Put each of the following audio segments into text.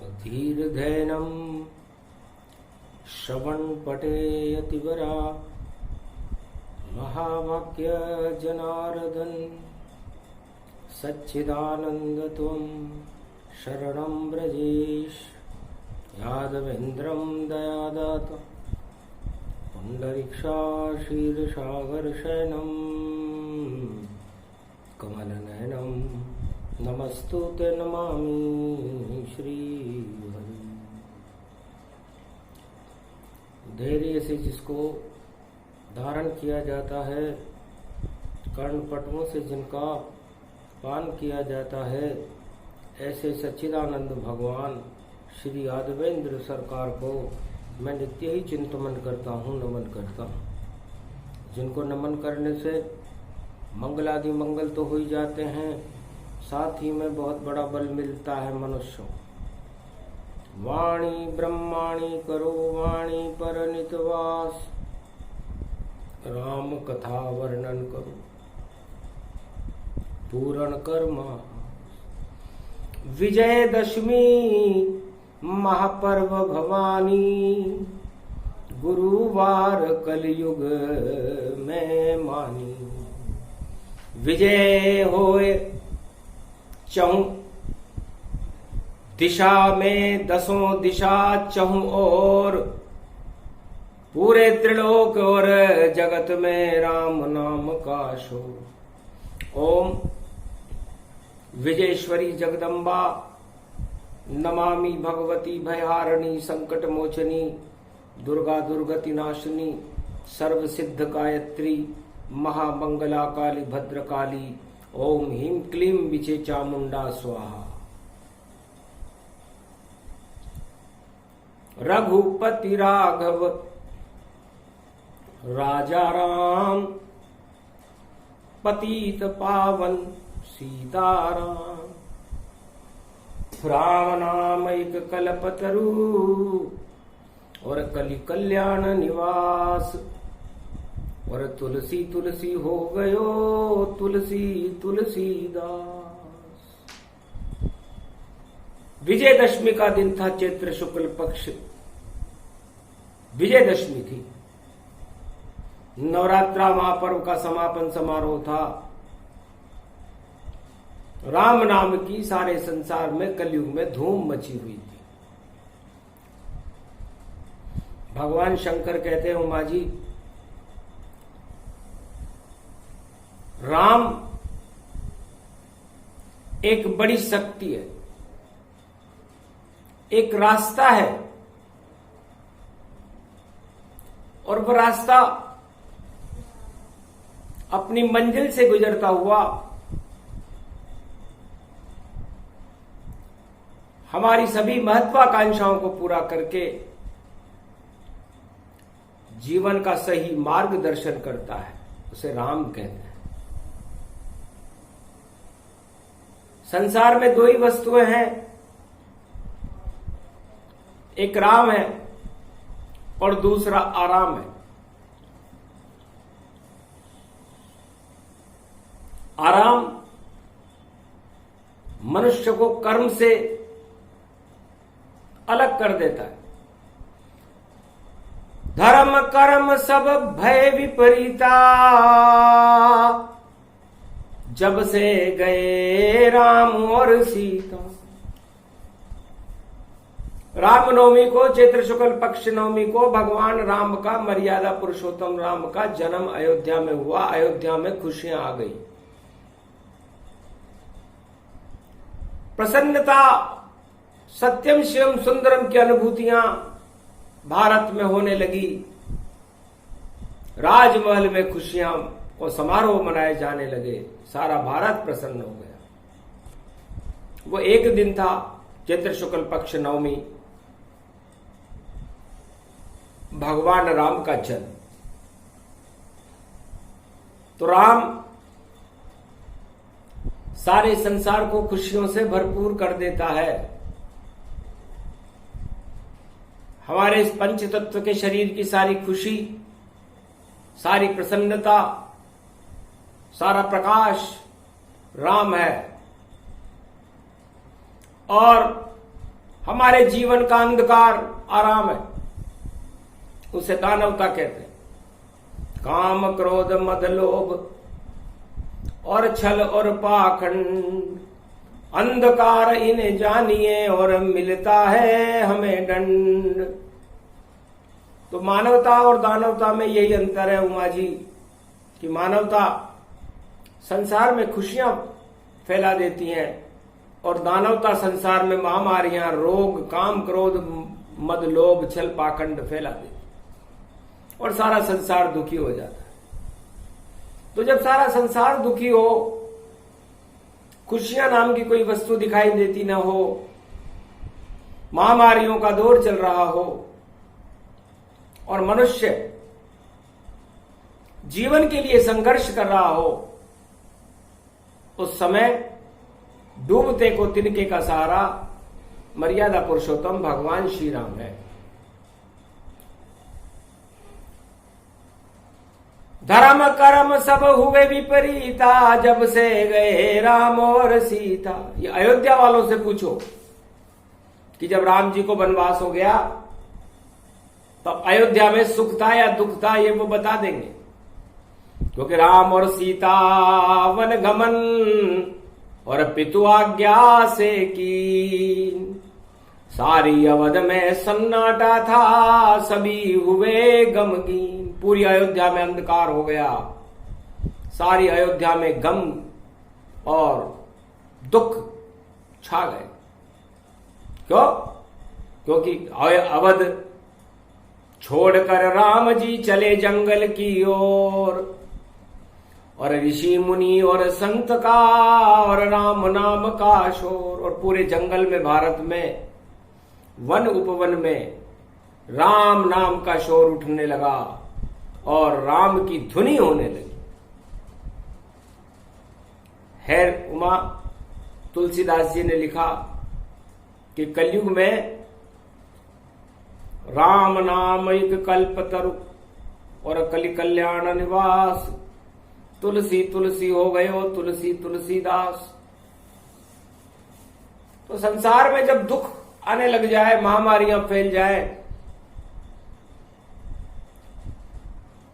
धीर्धैनं श्रवणपटेऽतिवरा महावाक्य जनार्दन सच्चिदानन्दत्वं शरणं व्रजेश यादवेन्द्रं दयादात पुण्डरीक्षाशीर्षागरशयनं कमलनयनं नमस्तुते नमामि श्रीहरि। धैर्य से जिसको धारण किया जाता है, कर्णपटुओं से जिनका पान किया जाता है, ऐसे सच्चिदानंद भगवान श्री यादवेंद्र सरकार को मैं नित्य ही चिंतन करता हूँ, नमन करता हूँ। जिनको नमन करने से मंगलादि मंगल तो हो ही जाते हैं, साथ ही में बहुत बड़ा बल मिलता है मनुष्यों। वाणी ब्रह्माणी करो वाणी पर नितवास, राम कथा वर्णन करो पूर्ण कर्मा। विजयदशमी महापर्व भवानी, गुरुवार कलयुग में मानी। विजय होए चहु दिशा में, दसों दिशा चहु और, पूरे त्रिलोक और जगत में राम नाम का शोर। ओम विजयेश्वरी जगदम्बा नमामि भगवती भयहारिणी संकट मोचनी, दुर्गा दुर्गति नाशिनी सर्व सिद्ध गायत्री महामंगला काली भद्रकाली। ओम ह्रीं क्लीं विचे चामुंडा स्वाहा। रघुपति राघव राजा राम, पतित पावन सीताराम। राम नाम एक कल्पतरु और कलि कल्याण निवास। और तुलसी तुलसी हो गयो तुलसी तुलसीदास। विजयदशमी का दिन था, चैत्र शुक्ल पक्ष विजयदशमी थी। नवरात्रा महापर्व का समापन समारोह था। राम नाम की सारे संसार में कलयुग में धूम मची हुई थी। भगवान शंकर कहते हैं, उमा जी, राम एक बड़ी शक्ति है, एक रास्ता है, और वह रास्ता अपनी मंजिल से गुजरता हुआ हमारी सभी महत्वाकांक्षाओं को पूरा करके जीवन का सही मार्गदर्शन करता है। उसे राम कहते हैं। संसार में दो ही वस्तुएं हैं, एक राम है और दूसरा आराम है। आराम मनुष्य को कर्म से अलग कर देता है। धर्म कर्म सब भय विपरीता, जब से गए राम और सीता। रामनवमी को, चैत्र शुक्ल पक्ष नवमी को, भगवान राम का, मर्यादा पुरुषोत्तम राम का जन्म अयोध्या में हुआ। अयोध्या में खुशियां आ गई, प्रसन्नता, सत्यम शिवम सुंदरम की अनुभूतियां भारत में होने लगी। राजमहल में खुशियां और समारोह मनाए जाने लगे। सारा भारत प्रसन्न हो गया। वो एक दिन था, चैत्र शुक्ल पक्ष नवमी, भगवान राम का जन्म। तो राम सारे संसार को खुशियों से भरपूर कर देता है। हमारे इस पंच तत्व के शरीर की सारी खुशी, सारी प्रसन्नता, सारा प्रकाश राम है। और हमारे जीवन का अंधकार आराम है, उसे दानवता कहते हैं। काम क्रोध मद लोभ और छल और पाखंड, अंधकार इन्हें जानिए और मिलता है हमें दंड। तो मानवता और दानवता में यही अंतर है उमा जी, कि मानवता संसार में खुशियां फैला देती है और दानवता संसार में महामारियां, रोग, काम क्रोध मद लोभ छल पाखंड फैला देती और सारा संसार दुखी हो जाता है। तो जब सारा संसार दुखी हो, खुशियां नाम की कोई वस्तु दिखाई देती ना हो, महामारियों का दौर चल रहा हो और मनुष्य जीवन के लिए संघर्ष कर रहा हो, उस समय डूबते को तिनके का सहारा मर्यादा पुरुषोत्तम भगवान श्री राम है। धर्म कर्म सब हुए विपरीता, जब से गए राम और सीता। ये अयोध्या वालों से पूछो कि जब राम जी को वनवास हो गया तो अयोध्या में सुख था या दुख था, ये वो बता देंगे। क्योंकि राम और सीता वन गमन और पितु आज्ञा से की, सारी अवध में सन्नाटा था, सभी हुए गमगीन। पूरी अयोध्या में अंधकार हो गया, सारी अयोध्या में गम और दुख छा गए। क्यों? क्योंकि अवध छोड़कर राम जी चले जंगल की ओर, और ऋषि मुनि और संत का और राम नाम का शोर। और पूरे जंगल में, भारत में, वन उपवन में राम नाम का शोर उठने लगा और राम की धुनी होने लगी। है उमा, तुलसीदास जी ने लिखा कि कलयुग में राम नाम एक कल्पतरु और कलि कल्याण निवास, तुलसी तुलसी हो गयो तुलसी तुलसीदास। तो संसार में जब दुख आने लग जाए, महामारियां फैल जाए,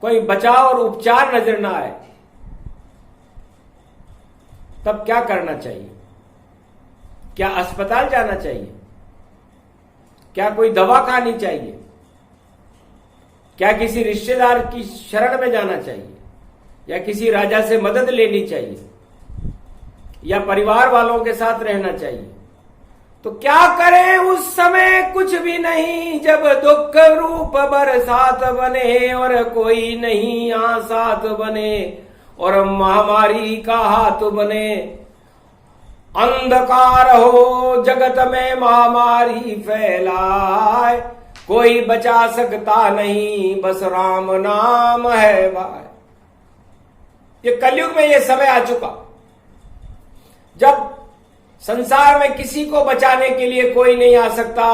कोई बचाव और उपचार नजर ना आए, तब क्या करना चाहिए? क्या अस्पताल जाना चाहिए? क्या कोई दवा खानी चाहिए? क्या किसी रिश्तेदार की शरण में जाना चाहिए? या किसी राजा से मदद लेनी चाहिए? या परिवार वालों के साथ रहना चाहिए? तो क्या करें उस समय? कुछ भी नहीं, जब दुख रूप बरसात बने और कोई नहीं आसात बने और महामारी का हाथ बने। अंधकार हो जगत में महामारी फैलाए, कोई बचा सकता नहीं, बस राम नाम है भाई। ये कलयुग में ये समय आ चुका जब संसार में किसी को बचाने के लिए कोई नहीं आ सकता।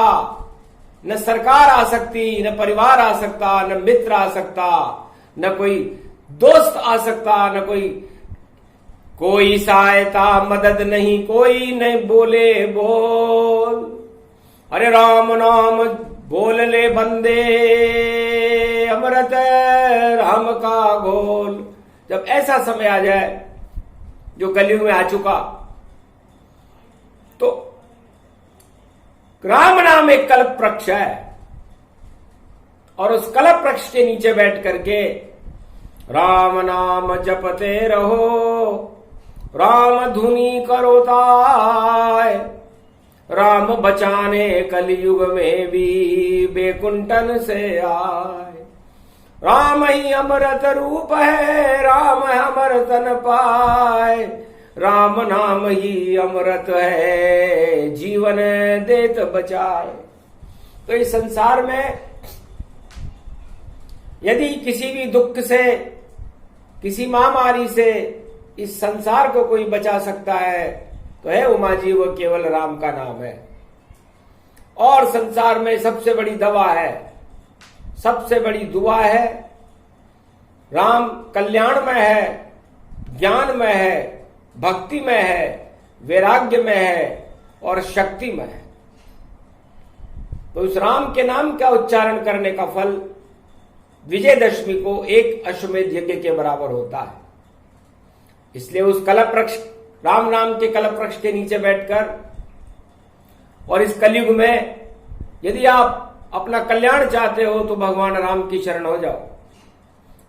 न सरकार आ सकती, न परिवार आ सकता, न मित्र आ सकता, न कोई दोस्त आ सकता, न कोई सहायता मदद नहीं, कोई नहीं बोले बोल। अरे राम नाम बोल ले बंदे, अमृत राम का घोल। जब ऐसा समय आ जाए जो कलयुग में आ चुका, तो राम नाम एक कल्प वृक्ष है और उस कल्प वृक्ष के नीचे बैठ करके राम नाम जपते रहो, राम धुनी करो ताय। राम बचाने कलयुग में भी बेकुंठन से आए। राम ही अमृत रूप है, राम अमर तन पाए। राम नाम ही अमृत है, जीवन देत बचाए। तो इस संसार में यदि किसी भी दुख से, किसी महामारी से इस संसार को कोई बचा सकता है तो है उमा जी, वो केवल राम का नाम है। और संसार में सबसे बड़ी दवा है, सबसे बड़ी दुआ है। राम कल्याण में है, ज्ञान में है, भक्ति में है, वैराग्य में है और शक्ति में है। तो उस राम के नाम का उच्चारण करने का फल विजयदशमी को एक अश्वमेध यज्ञ के बराबर होता है। इसलिए उस कल्प वृक्ष, राम नाम के कल्प वृक्ष के नीचे बैठकर और इस कलयुग में यदि आप अपना कल्याण चाहते हो तो भगवान राम की शरण हो जाओ।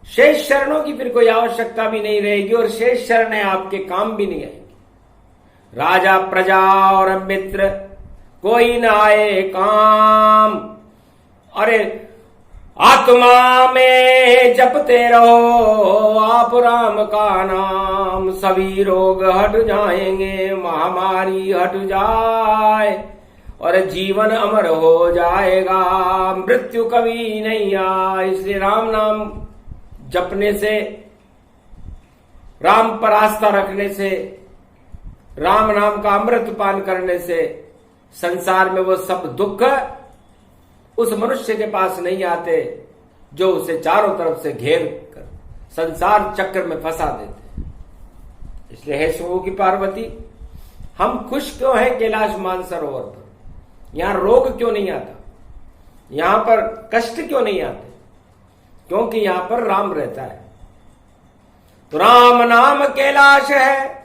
शेष शरणों की फिर कोई आवश्यकता भी नहीं रहेगी और शेष शरणें आपके काम भी नहीं आएगी। राजा, प्रजा और मित्र कोई न आए काम। अरे आत्मा में जपते रहो आप राम का नाम, सभी रोग हट जाएंगे, महामारी हट जाए और जीवन अमर हो जाएगा, मृत्यु कभी नहीं आए। इसलिए राम नाम जपने से, राम पर आस्था रखने से, राम नाम का अमृत पान करने से संसार में वो सब दुख उस मनुष्य के पास नहीं आते जो उसे चारों तरफ से घेर कर संसार चक्र में फंसा देते। इसलिए हे शिव की पार्वती, हम खुश क्यों हैं कैलाश मानसरोवर पर? यहां रोग क्यों नहीं आता? यहां पर कष्ट क्यों नहीं आते? क्योंकि यहां पर राम रहता है। तो राम नाम कैलाश है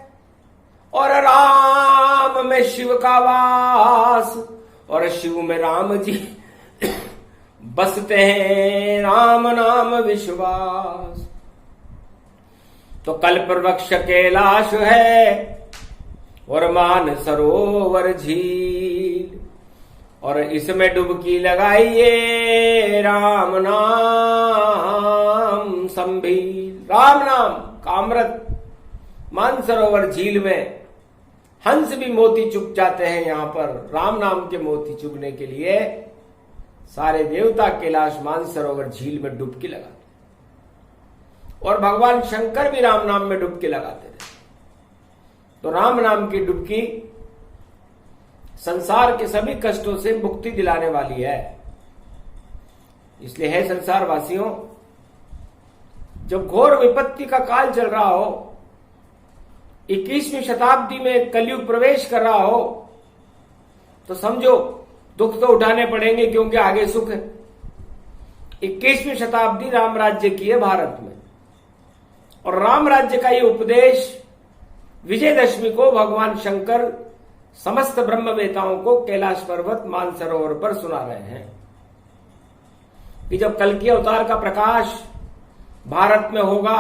और राम में शिव का वास और शिव में राम जी बसते हैं, राम नाम विश्वास। तो कल्प वृक्ष कैलाश है और मान सरोवर झील और इसमें डुबकी लगाइए, राम नाम संभील। राम नाम का अमृत मानसरोवर झील में हंस भी मोती चुग जाते हैं। यहां पर राम नाम के मोती चुगने के लिए सारे देवता कैलाश मानसरोवर झील में डुबकी लगाते और भगवान शंकर भी राम नाम में डुबकी लगाते थे। तो राम नाम की डुबकी संसार के सभी कष्टों से मुक्ति दिलाने वाली है। इसलिए है संसार वासियों, जब घोर विपत्ति का काल चल रहा हो, 21वीं शताब्दी में कलयुग प्रवेश कर रहा हो, तो समझो दुख तो उठाने पड़ेंगे क्योंकि आगे सुख है। 21वीं शताब्दी राम राज्य की है भारत में और राम राज्य का ये उपदेश विजयदशमी को भगवान शंकर समस्त ब्रह्मवेताओं को कैलाश पर्वत मानसरोवर पर सुना रहे हैं कि जब कल्कि अवतार का प्रकाश भारत में होगा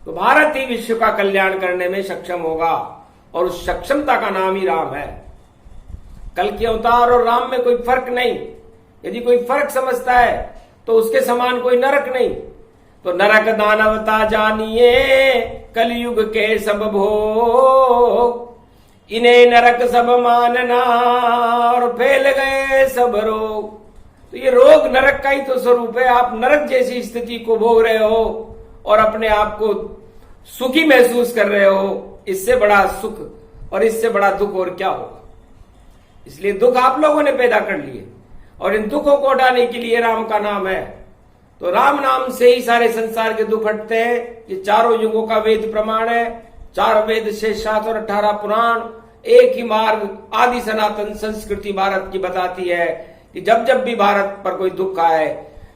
तो भारत ही विश्व का कल्याण करने में सक्षम होगा और उस सक्षमता का नाम ही राम है। कल्कि अवतार और राम में कोई फर्क नहीं। यदि कोई फर्क समझता है तो उसके समान कोई नरक नहीं। तो नरक दानवता जानिए, कलयुग के सब भोग, इन्हें नरक सब मानना और फैल गए सब रोग। तो ये रोग नरक का ही तो स्वरूप है। आप नरक जैसी स्थिति को भोग रहे हो और अपने आप को सुखी महसूस कर रहे हो। इससे बड़ा सुख और इससे बड़ा दुख और क्या होगा? इसलिए दुख आप लोगों ने पैदा कर लिए और इन दुखों को हटाने के लिए राम का नाम है। तो राम नाम से ही सारे संसार के दुख हटते हैं। ये चारों युगों का वेद प्रमाण है। 4 वेद, 6 शास्त्र और 18 पुराण, एक ही मार्ग आदि सनातन संस्कृति भारत की बताती है कि जब जब भी भारत पर कोई दुख आए,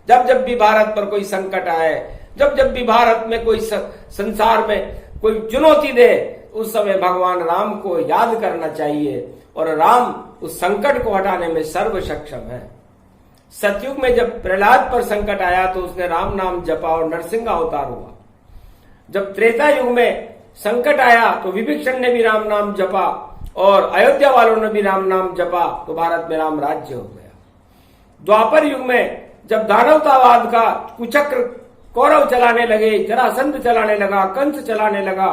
जब जब भी भारत पर कोई संकट आए, जब जब भी भारत में कोई संसार में कोई चुनौती दे, उस समय भगवान राम को याद करना चाहिए और राम उस संकट को हटाने में सर्व सक्षम है। सतयुग में जब प्रहलाद पर संकट आया तो उसने राम नाम जपा और नरसिंह अवतार हुआ। जब त्रेता युग में संकट आया तो विभीषण ने भी राम नाम जपा और अयोध्या वालों ने भी राम नाम जपा तो भारत में राम राज्य हो गया। द्वापर युग में जब दानवतावाद का कुचक्र कौरव चलाने लगे, जरासंध चलाने लगा, कंस चलाने लगा,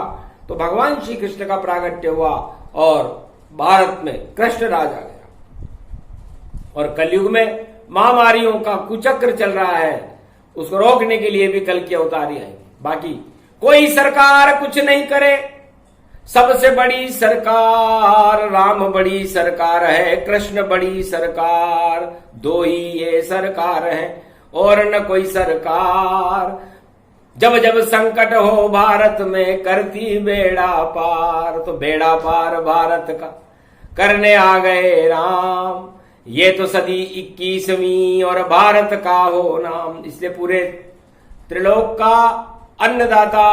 तो भगवान श्री कृष्ण का प्रागट्य हुआ और भारत में कृष्ण राज आ गया। और कलयुग में महामारियों का कुचक्र चल रहा है, उसको रोकने के लिए भी कल्कि अवतारी आएंगे। बाकी कोई सरकार कुछ नहीं करे, सबसे बड़ी सरकार राम बड़ी सरकार है, कृष्ण बड़ी सरकार, 2 ही ये सरकार है और न कोई सरकार। जब जब संकट हो भारत में करती बेड़ा पार, तो बेड़ा पार भारत का करने आ गए राम। ये तो सदी 21वीं और भारत का हो नाम। इसलिए पूरे त्रिलोक का अन्नदाता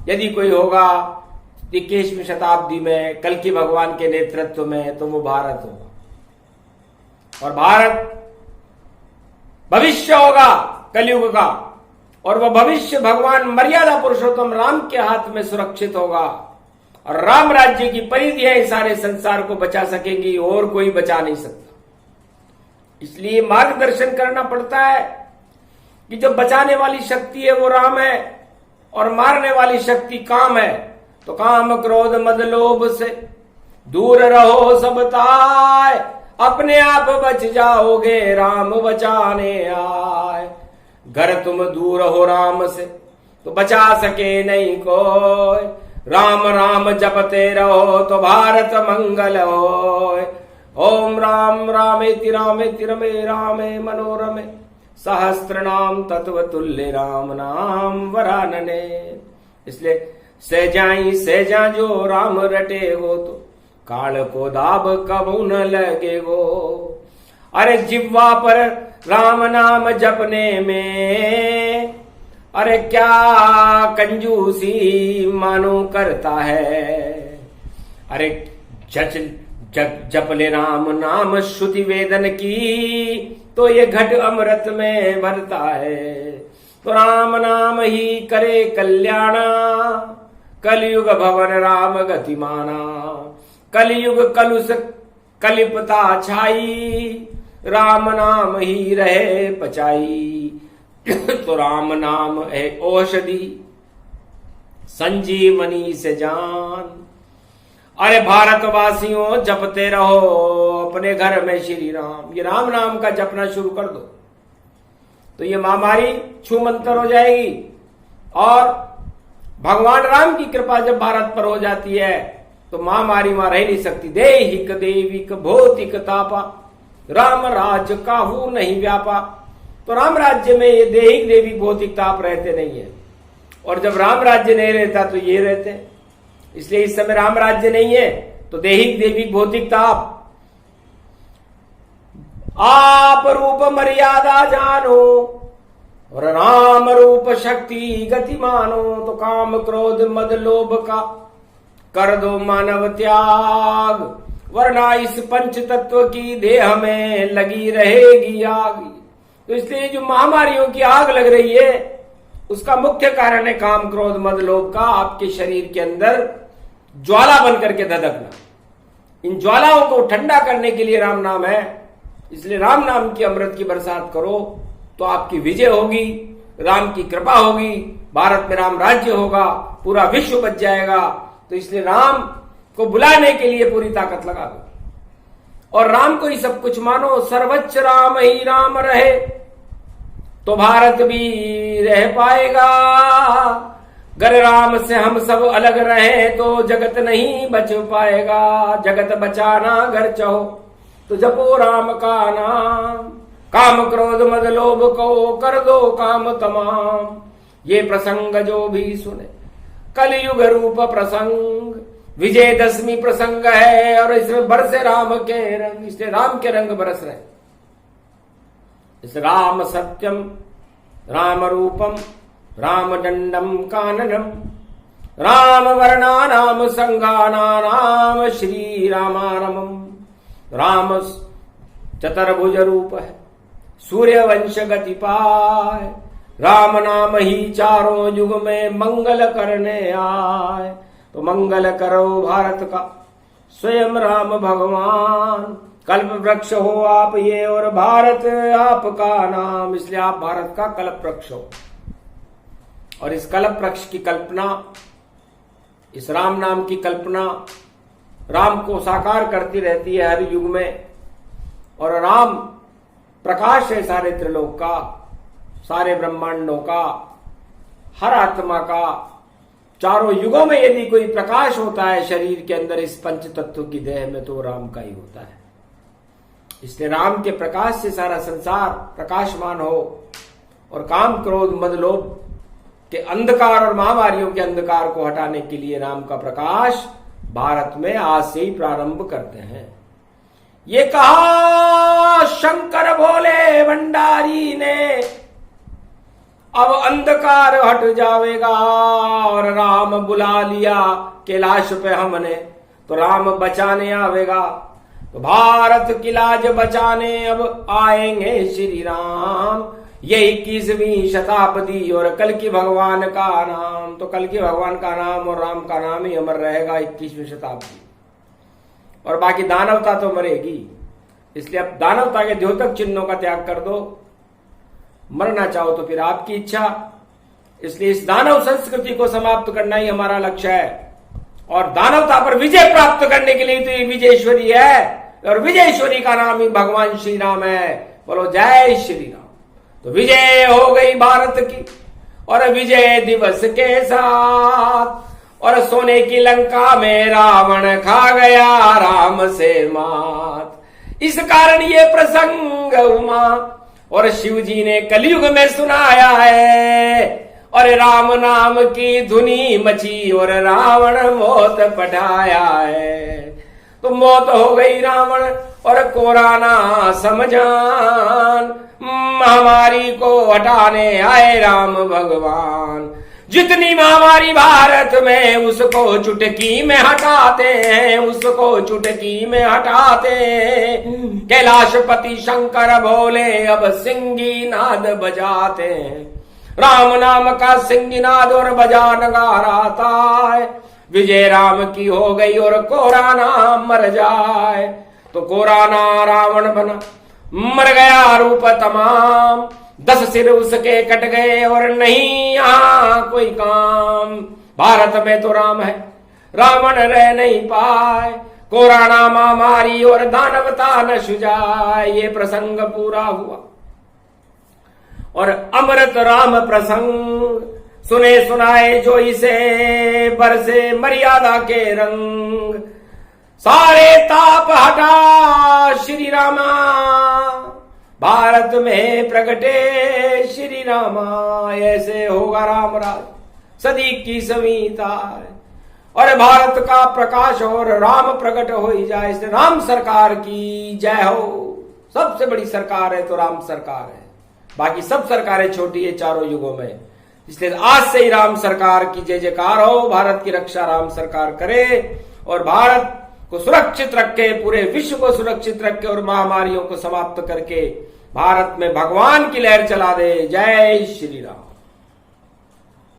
यदि कोई होगा 21वीं शताब्दी में कल्कि भगवान के नेतृत्व में, तो वो भारत होगा। और भारत भविष्य होगा कलयुग का, और वह भविष्य भगवान मर्यादा पुरुषोत्तम राम के हाथ में सुरक्षित होगा। और राम राज्य की परिधियां सारे संसार को बचा सकेंगी, और कोई बचा नहीं सकता। इसलिए मार्गदर्शन करना पड़ता है कि जो बचाने वाली शक्ति है वो राम है, और मारने वाली शक्ति काम है। तो काम क्रोध मद लोभ से दूर रहो सब ताय, अपने आप बच जाओगे राम बचाने आए। घर तुम दूर हो राम से तो बचा सके नहीं कोई, राम राम जपते रहो तो भारत मंगल होय। ओम राम रामेति रामेति रमे रामे मनोरमे, सहस्त्र नाम तत्व तुल्य राम नाम वरानने। इसलिए सहजा जो राम रटे हो, तो काल को दाब कबू न लगे वो। अरे जिह्वा पर राम नाम जपने में, अरे क्या कंजूसी मानो करता है। अरे जप ले राम नाम श्रुति वेदन की, तो ये घट अमृत में भरता है। तो राम नाम ही करे कल्याणा, कलयुग भवन राम गतिमाना। कलयुग कलुष कलिपता छाई, राम नाम ही रहे पचाई। तो राम नाम है औषधि संजीवनी से जान। अरे भारतवासियों जपते रहो अपने घर में श्री राम। ये राम नाम का जपना शुरू कर दो तो ये महामारी छूमंतर हो जाएगी। और भगवान राम की कृपा जब भारत पर हो जाती है तो महामारी वहां रह नहीं सकती। देहिक देविक भौतिक तापा, राम राज काहू नहीं व्यापा। तो राम राज्य में ये देहिक देविक भौतिक ताप रहते नहीं है, और जब राम राज्य नहीं रहता तो ये रहते हैं। इसलिए इस समय राम राज्य नहीं है तो देहिक देविक भौतिक ताप। आप रूप मर्यादा जानो और राम रूप शक्ति गति मानो। तो काम क्रोध मद लोभ का कर दो मानव त्याग, वरना इस पंच तत्व की देह में लगी रहेगी आग। तो इसलिए जो महामारियों की आग लग रही है उसका मुख्य कारण है काम क्रोध मद लोभ का आपके शरीर के अंदर ज्वाला बन करके धधकना। इन ज्वालाओं को ठंडा करने के लिए राम नाम है। इसलिए राम नाम की अमृत की बरसात करो तो आपकी विजय होगी, राम की कृपा होगी, भारत में राम राज्य होगा, पूरा विश्व बच जाएगा। तो इसलिए राम को बुलाने के लिए पूरी ताकत लगा दो और राम को ही सब कुछ मानो। सर्वोच्च राम ही राम रहे तो भारत भी रह पाएगा। गर राम से हम सब अलग रहे तो जगत नहीं बच पाएगा। जगत बचाना घर चाहो तो जपो राम का नाम। काम क्रोध मद लोभ को कर दो काम तमाम। ये प्रसंग जो भी सुने कलयुग रूप प्रसंग, विजयदशमी प्रसंग है और इसमें बरसे राम के रंग। इसलिए राम के रंग बरस रहे। इस राम सत्यम राम रूपम राम दंडम काननम, राम वर्णा नाम संगाना नाम श्री रामानमम। राम चतुर्भुज रूप है सूर्य वंश गति पाए, राम नाम ही चारों युग में मंगल करने आए। तो मंगल करो भारत का स्वयं राम भगवान। कल्प वृक्ष हो आप ये और भारत आपका नाम। इसलिए आप भारत का कल्प वृक्ष हो और इस कल्प वृक्ष की कल्पना, इस राम नाम की कल्पना राम को साकार करती रहती है हर युग में। और राम प्रकाश है सारे त्रिलोक का, सारे ब्रह्मांडों का, हर आत्मा का। चारों युगों में यदि कोई प्रकाश होता है शरीर के अंदर इस पंच तत्व की देह में तो राम का ही होता है। इसलिए राम के प्रकाश से सारा संसार प्रकाशमान हो और काम क्रोध मद लोभ के अंधकार और महामारियों के अंधकार को हटाने के लिए राम का प्रकाश भारत में आज से ही प्रारंभ करते हैं। ये कहा भंडारी ने अब अंधकार हट जाएगा, और राम बुला लिया कैलाश पे हमने, तो राम बचाने आवेगा। तो भारत की लाज बचाने अब आएंगे श्री राम, ये 21वीं शताब्दी और कल की भगवान का नाम। तो कल की भगवान का नाम और राम का नाम ही अमर रहेगा 21वीं शताब्दी, और बाकी दानवता तो मरेगी। इसलिए अब दानवता के द्योतक चिन्हों का त्याग कर दो, मरना चाहो तो फिर आपकी इच्छा। इसलिए इस दानव संस्कृति को समाप्त करना ही हमारा लक्ष्य है, और दानवता पर विजय प्राप्त करने के लिए तो ये विजयेश्वरी है, और विजयेश्वरी का नाम ही भगवान श्री राम है। बोलो जय श्री राम। तो विजय हो गई भारत की, और विजय दिवस के साथ, और सोने की लंका में रावण खा गया राम से मात। इस कारण ये प्रसंग उमा और शिव जी ने कलयुग में सुनाया है, और राम नाम की धुनी मची और रावण मौत पठाया है। तो मौत हो गई रावण और कोराना समझान, महामारी को हटाने आए राम भगवान। जितनी महामारी भारत में उसको चुटकी में हटाते हैं, उसको चुटकी में हटाते हैं। कैलाशपति शंकर बोले अब सिंगी नाद बजाते हैं, राम नाम का सिंगी नाद और बजा नगारा आता है। विजय राम की हो गई और कोराना मर जाए। तो कोराना रावण बना, मर गया रूप तमाम, 10 सिर उसके कट गए और नहीं यहाँ कोई काम। भारत में तो राम है, रावण रह नहीं पाए, कोराना महामारी और दानवता न सुजाए। ये प्रसंग पूरा हुआ, और अमृत राम प्रसंग सुने सुनाए जो इसे, बरसे मर्यादा के रंग। सारे ताप हटा श्री रामा, भारत में प्रगटे श्री रामा। ऐसे होगा राम राज सदी की समीता, और भारत का प्रकाश और राम प्रकट हो ही जाए। इसलिए राम सरकार की जय हो। सबसे बड़ी सरकार है तो राम सरकार है, बाकी सब सरकारें छोटी है चारों युगों में। इसलिए आज से ही राम सरकार की जय जयकार हो। भारत की रक्षा राम सरकार करे, और भारत को सुरक्षित रखे, पूरे विश्व को सुरक्षित रखे, और महामारियों को समाप्त करके भारत में भगवान की लहर चला दे। जय श्री राम।